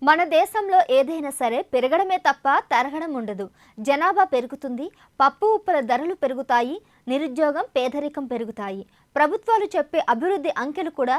మన దేశంలో ఏదైనా సరే పెరగడమే తప్ప తరగడం ఉండదు. జనాభా పెరుగుతుంది, పప్పు ఉప్పుల ధరలు పెరుగుతాయి, నిరుద్యోగం పేదరికం పెరుగుతాయి. ప్రభుత్వాలు చెప్పే అభివృద్ధి అంకెలు కూడా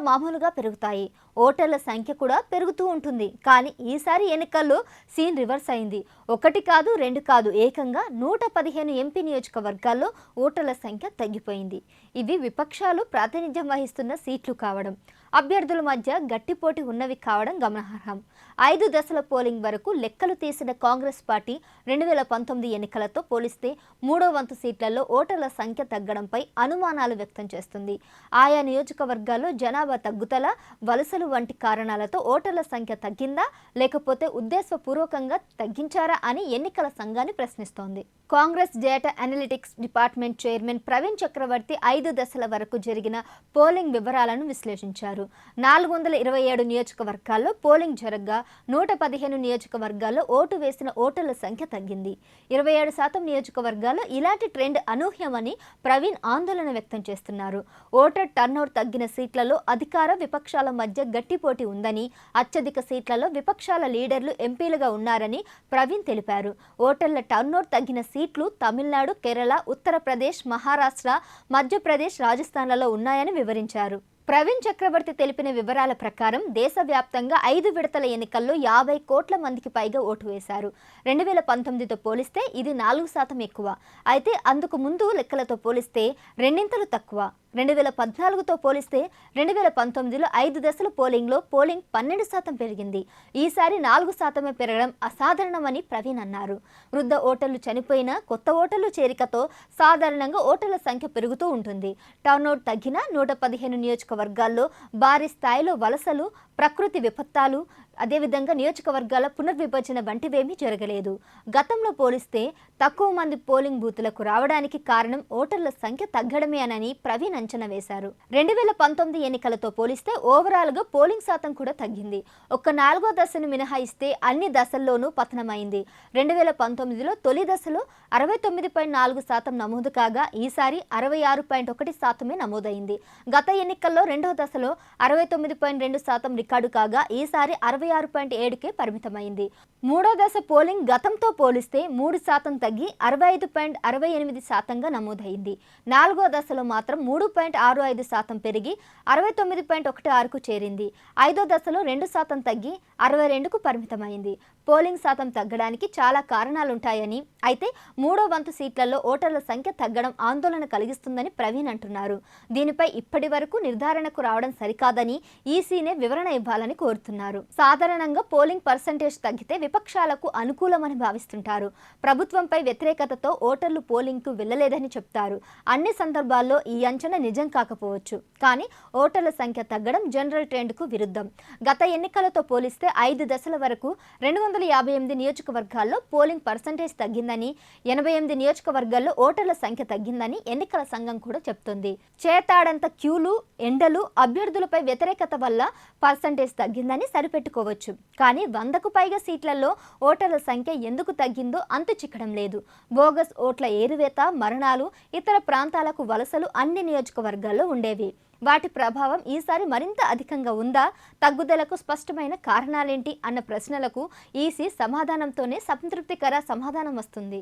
మామూలుగా పెరుగుతాయి. ఓటర్ల సంఖ్య కూడా పెరుగుతూ ఉంటుంది. కానీ ఈసారి ఎన్నికల్లో సీన్ రివర్స్ అయింది. ఒకటి కాదు, రెండు కాదు, ఏకంగా 115 ఎంపీ నియోజకవర్గాల్లో ఓటర్ల సంఖ్య తగ్గిపోయింది. ఇవి విపక్షాలు ప్రాతినిధ్యం వహిస్తున్న సీట్లు కావడం, అభ్యర్థుల మధ్య గట్టి పోటీ ఉన్నవి కావడం గమనార్హం. 5 దశల పోలింగ్ వరకు లెక్కలు తీసిన కాంగ్రెస్ పార్టీ 2019 ఎన్నికలతో పోలిస్తే మూడో వంతు సీట్లలో ఓటర్ల సంఖ్య తగ్గడంపై అనుమానాలు వ్యక్తం చేస్తుంది. ఆయా నియోజకవర్గాల్లో జనాభా తగ్గుదల, వలసలు వంటి కారణాలతో ఓటర్ల సంఖ్య తగ్గిందా, లేకపోతే ఉద్దేశపూర్వకంగా తగ్గించారా అని ఎన్నికల సంఘాన్ని ప్రశ్నిస్తోంది. Congress data analytics department chairman Praveen Chakravarty 5 దశల వరకు జరిగిన పోలింగ్ వివరాలను విశ్లేషించారు. 427 నియోజకవర్గాల్లో పోలింగ్ జరగగా 115 నియోజకవర్గాల్లో ఓటు వేసిన ఓటర్ల సంఖ్య తగ్గింది. 27% నియోజకవర్గాల్లో ఇలాంటి ట్రెండ్ అనూహ్యమని ప్రవీణ్ ఆందోళన వ్యక్తం చేస్తున్నారు. ఓటర్ టర్నౌట్ తగ్గిన సీట్లలో అధికార విపక్షాల మధ్య గట్టి పోటీ ఉందని, అత్యధిక సీట్లలో విపక్షాల లీడర్లు ఎంపీలుగా ఉన్నారని ప్రవీణ్ తెలిపారు. ఓటర్ల టర్నౌట్ తగ్గిన సీట్లు తమిళనాడు, కేరళ, ఉత్తరప్రదేశ్, మహారాష్ట్ర, మధ్యప్రదేశ్, రాజస్థాన్లలో ఉన్నాయని వివరించారు. ప్రవీణ్ చక్రవర్తి తెలిపిన వివరాల ప్రకారం దేశవ్యాప్తంగా 5 విడతల ఎన్నికల్లో 50 కోట్ల మందికి పైగా ఓటు వేశారు. 2019తో పోలిస్తే ఇది 4% ఎక్కువ. అయితే అందుకు ముందు లెక్కలతో పోలిస్తే రెండింతలు తక్కువ. 2014తో పోలిస్తే 2019లో 5 దశల పోలింగ్లో పోలింగ్ 12% పెరిగింది. ఈసారి 4% పెరగడం అసాధారణమని ప్రవీణ్ అన్నారు. వృద్ధ ఓటర్లు చనిపోయినా కొత్త ఓటర్లు చేరికతో సాధారణంగా ఓటర్ల సంఖ్య పెరుగుతూ ఉంటుంది. టర్నౌట్ తగ్గిన 115 నియోజకవర్గాల్లో భారీ స్థాయిలో వలసలు, ప్రకృతి విపత్తాలు, అదేవిధంగా నియోజకవర్గాల పునర్విభజన వంటివేమీ జరగలేదు. గతంలో పోలిస్తే తక్కువ మంది పోలింగ్ బూతులకు రావడానికి కారణం ఓటర్ల సంఖ్య తగ్గడమేనని ప్రవీణ్ అంచనా వేశారు. 2019 ఎన్నికలతో పోలిస్తే ఓవరాల్గా పోలింగ్ శాతం కూడా తగ్గింది. ఒక్క 4వ దశను మినహాయిస్తే అన్ని దశల్లోనూ పతనమైంది. 2019లో తొలి దశలో 69.4% నమోదు కాగా ఈసారి 66.1% నమోదైంది. గత ఎన్నికల్లో రెండవ దశలో 69.2% రికార్డు కాగా ఈసారి 66.7కే పరిమితమైంది. మూడో దశ పోలింగ్ గతంతో పోలిస్తే 3% తగ్గి 65.68%గా నమోదైంది. 4వ దశలో మాత్రం 3.65% పెరిగి 69.16కు చేరింది. 5వ దశలో 2% తగ్గి 62కు పరిమితమైంది. పోలింగ్ శాతం తగ్గడానికి చాలా కారణాలుంటాయని, అయితే మూడో వంతు సీట్లలో ఓటర్ల సంఖ్య తగ్గడం ఆందోళన కలిగిస్తుందని ప్రవీణ్ అంటున్నారు. దీనిపై ఇప్పటి వరకు నిర్ధారణకు రావడం సరికాదని ఈసీనే వివరణ ఇవ్వాలని కోరుతున్నారు. సాధారణంగా పోలింగ్ పర్సెంటేజ్ తగ్గితే విపక్షాలకు అనుకూలమని భావిస్తుంటారు. ప్రభుత్వంపై వ్యతిరేకతతో ఓటర్లు పోలింగ్కు వెళ్లలేదని చెప్తారు. అన్ని సందర్భాల్లో ఈ అంచనా నిజం కాకపోవచ్చు. కానీ ఓటర్ల సంఖ్య తగ్గడం జనరల్ ట్రెండ్కు విరుద్ధం. గత ఎన్నికలతో పోలిస్తే 5 దశల వరకు 258 నియోజకవర్గాల్లో పోలింగ్ పర్సెంటేజ్ తగ్గిందని, 88 నియోజకవర్గాల్లో ఓటర్ల సంఖ్య తగ్గిందని ఎన్నికల సంఘం కూడా చెప్తుంది. చేతాడంత క్యూలు, ఎండలు, అభ్యర్థులపై వ్యతిరేకత వల్ల పర్సెంటేజ్ తగ్గిందని సరిపెట్టుకోవచ్చు. కానీ 100కు పైగా సీట్లలో ఓటర్ల సంఖ్య ఎందుకు తగ్గిందో అంతు చిక్కడం లేదు. బోగస్ ఓట్ల ఏరువేత, మరణాలు, ఇతర ప్రాంతాలకు వలసలు అన్ని నియోజకవర్గాల్లో ఉండేవి. వాటి ప్రభావం ఈసారి మరింత అధికంగా ఉందా? తగ్గుదలకు స్పష్టమైన కారణాలేంటి అన్న ప్రశ్నలకు ఈసీ సమాధానంతోనే సంతృప్తికర సమాధానం వస్తుంది.